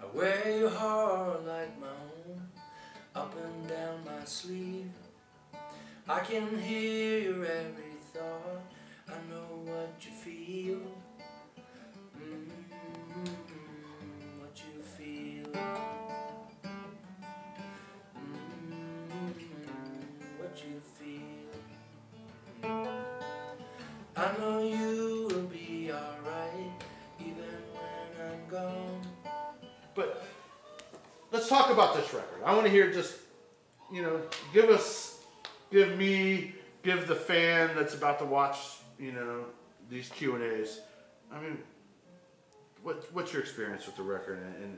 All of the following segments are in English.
I wear your heart like my own, up and down my sleeve. I can hear your every thought, I know what you feel. What you feel. What you feel. I know you will be alright, even when I'm gone. But let's talk about this record. I want to hear just, you know, give me, give the fan that's about to watch, you know, these Q&As. I mean, what's your experience with the record and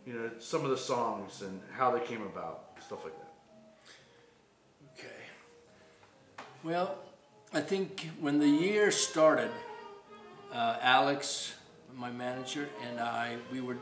you know, some of the songs and how they came about, stuff like that? Okay. Well, I think when the year started, Alex, my manager, and I, we were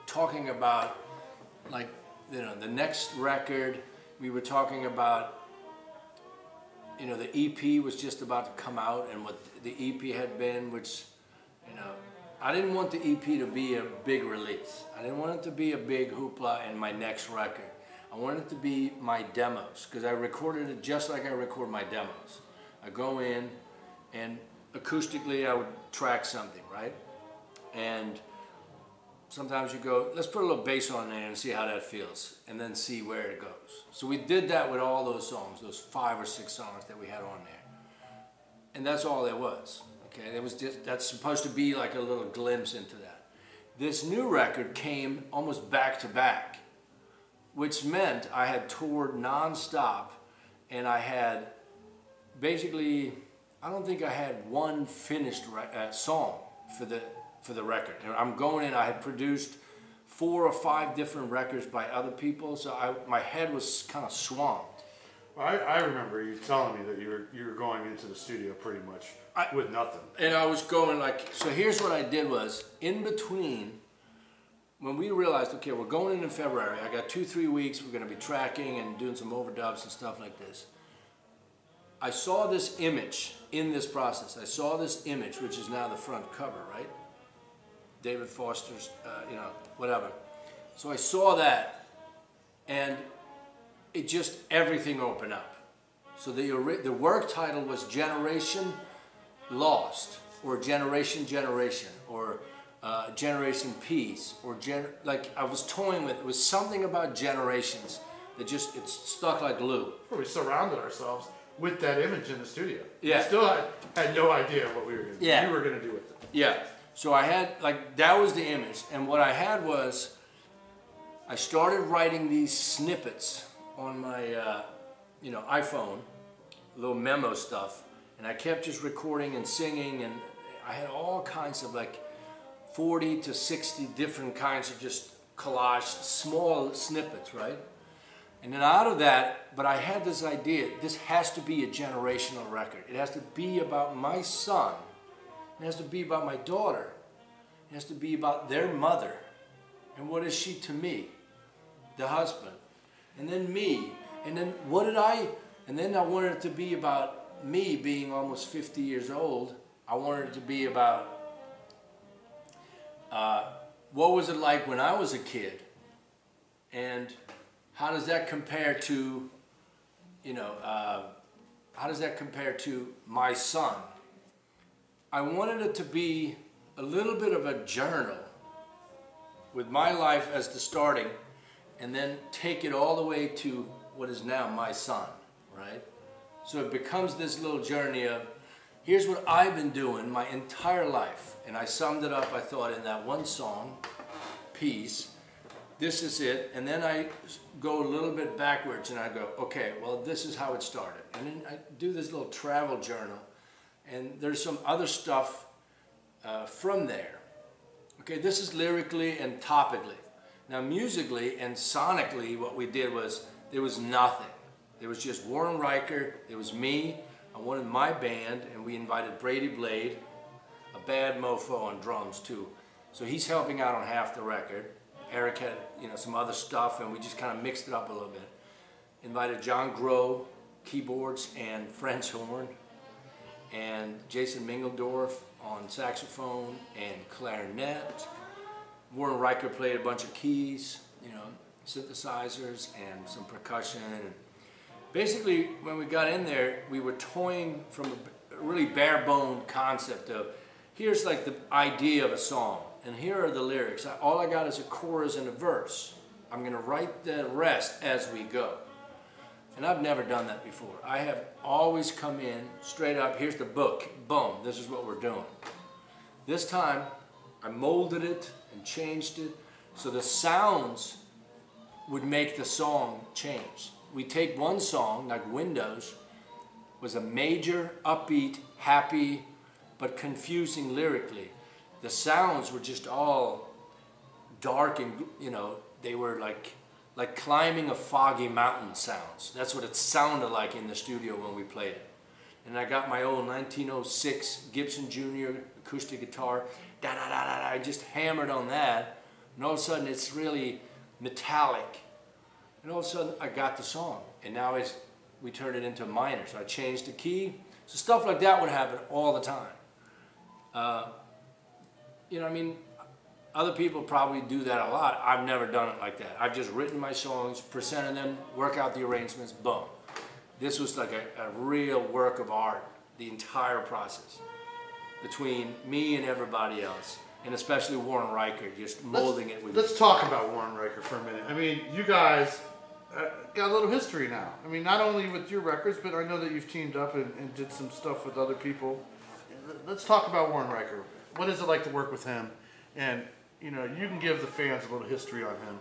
talking about, like, you know, the next record. We were talking about, you know, the EP was just about to come out and what the EP had been, which, you know, I didn't want the EP to be a big release. I didn't want it to be a big hoopla in my next record. I wanted it to be my demos, because I recorded it just like I record my demos. I go in and acoustically I would track something, right? And sometimes you go, let's put a little bass on there and see how that feels, and then see where it goes. So we did that with all those songs, those 5 or 6 songs that we had on there. And that's all there was. Okay, it was just, that's supposed to be like a little glimpse into that. This new record came almost back to back, which meant I had toured nonstop, and I had basically, I don't think I had one finished song for the record. And I'm going in, I had produced 4 or 5 different records by other people, so my head was kind of swamped. Well, I remember you telling me that you were going into the studio pretty much with nothing. And I was going like, so here's what I did was, in between, when we realized, okay, we're going in February, I got 2-3 weeks, we're going to be tracking and doing some overdubs and stuff like this. I saw this image in this process. I saw this image, which is now the front cover, right? David Foster's, you know, whatever. So I saw that, and it just, everything opened up. So the work title was Generation Lost, or Generation, or Generation Peace, or like I was toying with, it was something about generations that just, it stuck like glue. Well, we surrounded ourselves with that image in the studio. Yeah. We still had no idea what we were going to do. Yeah. We were going to do with it. Yeah. So I had, like, that was the image. And what I had was, I started writing these snippets on my, you know, iPhone, little memo stuff. And I kept just recording and singing, and I had all kinds of, like, 40 to 60 different kinds of just collaged, small snippets, right? And then out of that, but I had this idea, this has to be a generational record. It has to be about my son. It has to be about my daughter. It has to be about their mother. And what is she to me? The husband. And then me. And then and then I wanted it to be about me being almost 50 years old. I wanted it to be about what was it like when I was a kid? And how does that compare to, you know, how does that compare to my son? I wanted it to be a little bit of a journal with my life as the starting, and then take it all the way to what is now my son, right? So it becomes this little journey of, here's what I've been doing my entire life. And I summed it up, I thought, in that one song, Peace. This is it, and then I go a little bit backwards and I go, okay, well, this is how it started. And then I do this little travel journal, and there's some other stuff from there. Okay, this is lyrically and topically. Now musically and sonically, what we did was, there was nothing. There was just Warren Riker, there was me, I wanted my band, and we invited Brady Blade, a bad mofo on drums too. So he's helping out on half the record. Eric had, you know, some other stuff, and we just kind of mixed it up a little bit. Invited John Groh, keyboards and French horn, and Jason Mingledorf on saxophone and clarinet. Warren Riker played a bunch of keys, you know, synthesizers and some percussion. And basically, when we got in there, we were toying from a really bare-bone concept of, here's like the idea of a song, and here are the lyrics. All I got is a chorus and a verse. I'm going to write the rest as we go. And I've never done that before. I have always come in straight up, here's the book, boom, this is what we're doing. This time, I molded it and changed it so the sounds would make the song change. We take one song, like Windows, was a major, upbeat, happy, but confusing lyrically. The sounds were just all dark and, you know, they were like climbing a foggy mountain sounds. That's what it sounded like in the studio when we played it. And I got my old 1906 Gibson Jr. acoustic guitar, da-da-da-da-da, I just hammered on that, and all of a sudden it's really metallic. And all of a sudden I got the song, and now we turned it into minor, so I changed the key. So stuff like that would happen all the time. You know, I mean, other people probably do that a lot. I've never done it like that. I've just written my songs, presented them, work out the arrangements, boom. This was like a real work of art, the entire process, between me and everybody else, and especially Warren Riker, just molding it with. Let's talk about Warren Riker for a minute. I mean, you guys got a little history now. I mean, not only with your records, but I know that you've teamed up and did some stuff with other people. Let's talk about Warren Riker. What is it like to work with him? And, you know, you can give the fans a little history on him,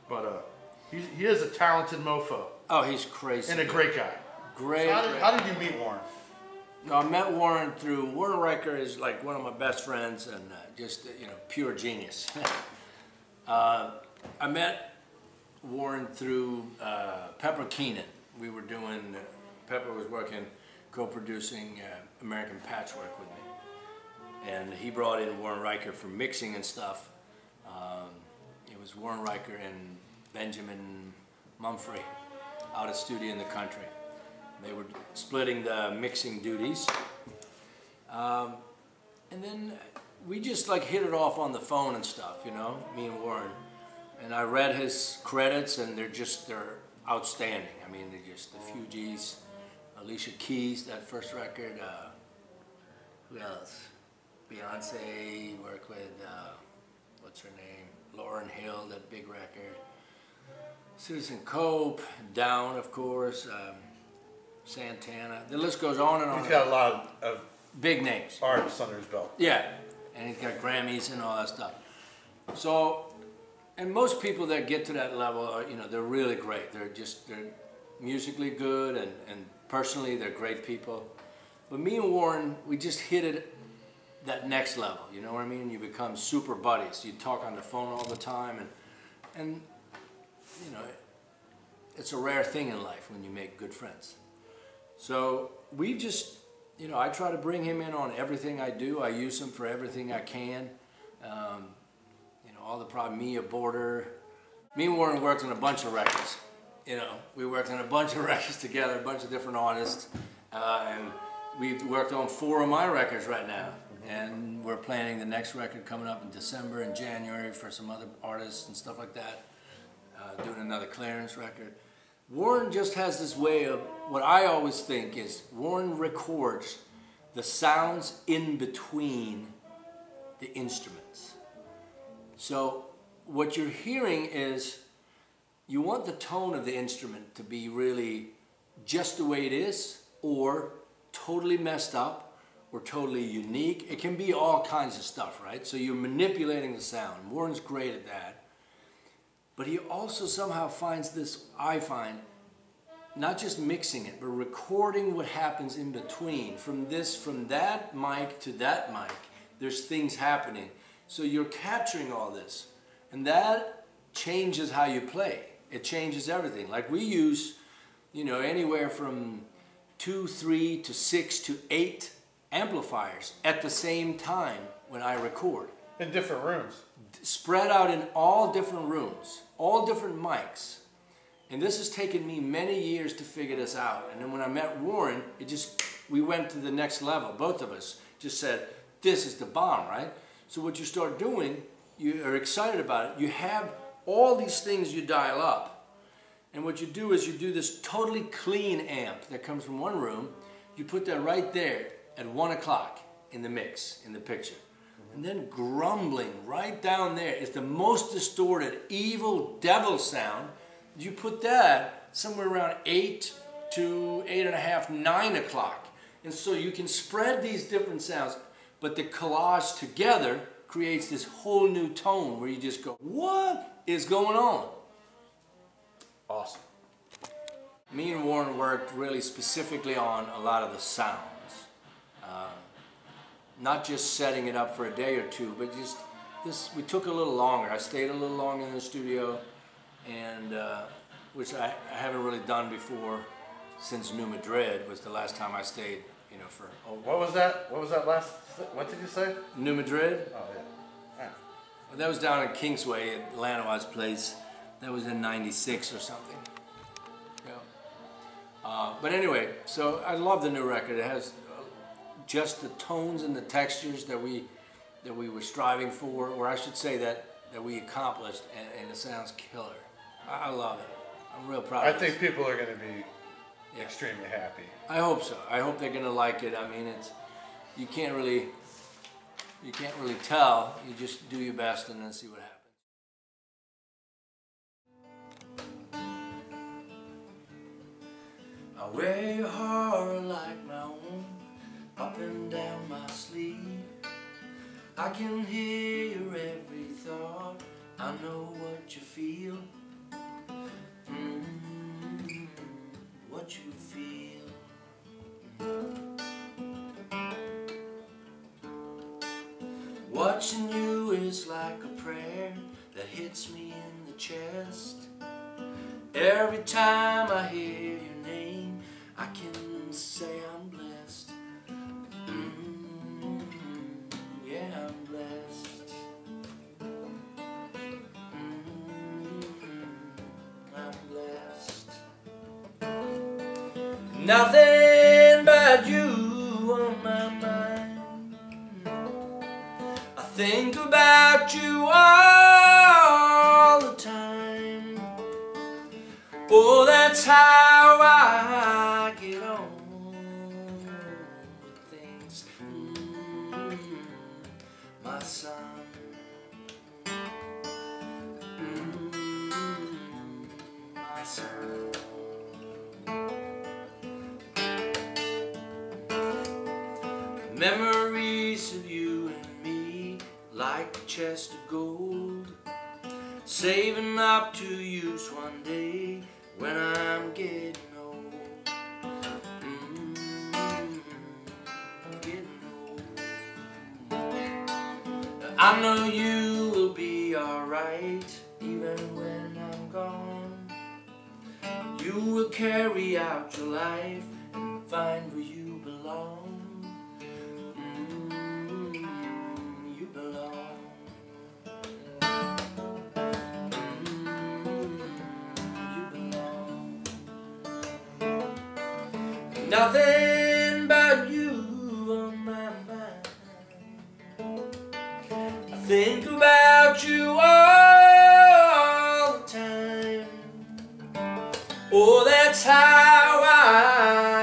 but he is a talented mofo. Oh, he's crazy. And a great guy. Great. So how did you meet Warren? No, I met Warren through, Warren Riker is like one of my best friends and just, you know, pure genius. I met Warren through Pepper Keenan. We were doing, Pepper was working, co-producing American Patchwork with me. And he brought in Warren Riker for mixing and stuff. It was Warren Riker and Benjamin Mumphrey out at studio in the country. They were splitting the mixing duties. And then we just like hit it off on the phone and stuff, you know, me and Warren. And I read his credits and they're outstanding. I mean, they're just the Fugees, Alicia Keys, that first record. Who else? Beyonce, worked with, what's her name? Lauryn Hill, that big record. Citizen Cope, Down, of course, Santana. The list goes on and on. He's got a lot of big names. Artists under his belt. Yeah, and he's got Grammys and all that stuff. So, and most people that get to that level are, you know, they're really great. They're musically good and personally they're great people. But me and Warren, we just hit it that next level, you know what I mean? You become super buddies. You talk on the phone all the time, and you know, it's a rare thing in life when you make good friends. So we've just, you know, I try to bring him in on everything I do. I use him for everything I can. You know, all the problem, Mia Border. Me and Warren worked on a bunch of records. You know, we worked on a bunch of records together, a bunch of different artists, and we've worked on 4 of my records right now. And we're planning the next record coming up in December and January for some other artists and stuff like that. Doing another Clarence record. Warren just has this way of, what I always think is, Warren records the sounds in between the instruments. So what you're hearing is, you want the tone of the instrument to be really just the way it is, or totally messed up, or totally unique. It can be all kinds of stuff, right? So you're manipulating the sound. Warren's great at that. But he also somehow finds this, I find, not just mixing it, but recording what happens in between. From that mic to that mic, there's things happening. So you're capturing all this. And that changes how you play. It changes everything. Like we use, you know, anywhere from 2, 3 to 6 to 8 amplifiers at the same time when I record. In different rooms. Spread out in all different rooms, all different mics. And this has taken me many years to figure this out. And then when I met Warren, we went to the next level. Both of us just said, this is the bomb, right? So what you start doing you are excited about it, you have all these things you dial up. And what you do is you do this totally clean amp that comes from one room. You put that right there at 1 o'clock in the mix, in the picture. And then grumbling right down there is the most distorted, evil devil sound. You put that somewhere around 8 to 8:30, 9 o'clock. And so you can spread these different sounds, but the collage together creates this whole new tone where you just go, what is going on? Awesome. Me and Warren worked really specifically on a lot of the sounds. Not just setting it up for a day or two, but just this, we took a little longer. I stayed a little longer in the studio, and which I haven't really done before since New Madrid was the last time I stayed, you know, for... What was that? What was that last, what did you say? New Madrid? Oh, yeah. Yeah. Well, that was down in Kingsway at Lanois Place. That was in '96 or something. Yeah. But anyway, so I love the new record. It has just the tones and the textures that we were striving for, or I should say that we accomplished, and it sounds killer. I love it. I'm real proud of it. I think people are going to be extremely happy. I hope so. I hope they're going to like it. I mean, it's, you can't really tell. You just do your best and then see what happens. I wear your heart like my own, up and down my sleeve. I can hear your every thought. I know what you feel. What you feel. Watching you is like a prayer that hits me in the chest. Every time I hear your name, I can say I'm blessed. Yeah, I'm blessed. I'm blessed. Nothing but you on my mind. I think about you all the time. Oh, that's how I get on with things, my son. My son. Memories of you and me, like a chest of gold, saving up to use one day when I'm getting old. Getting old. I know you will be alright even when I'm gone. You will carry out your life and find where you belong. You belong. You belong. Nothing but you on my mind. I think about you all the time. Oh, that's how I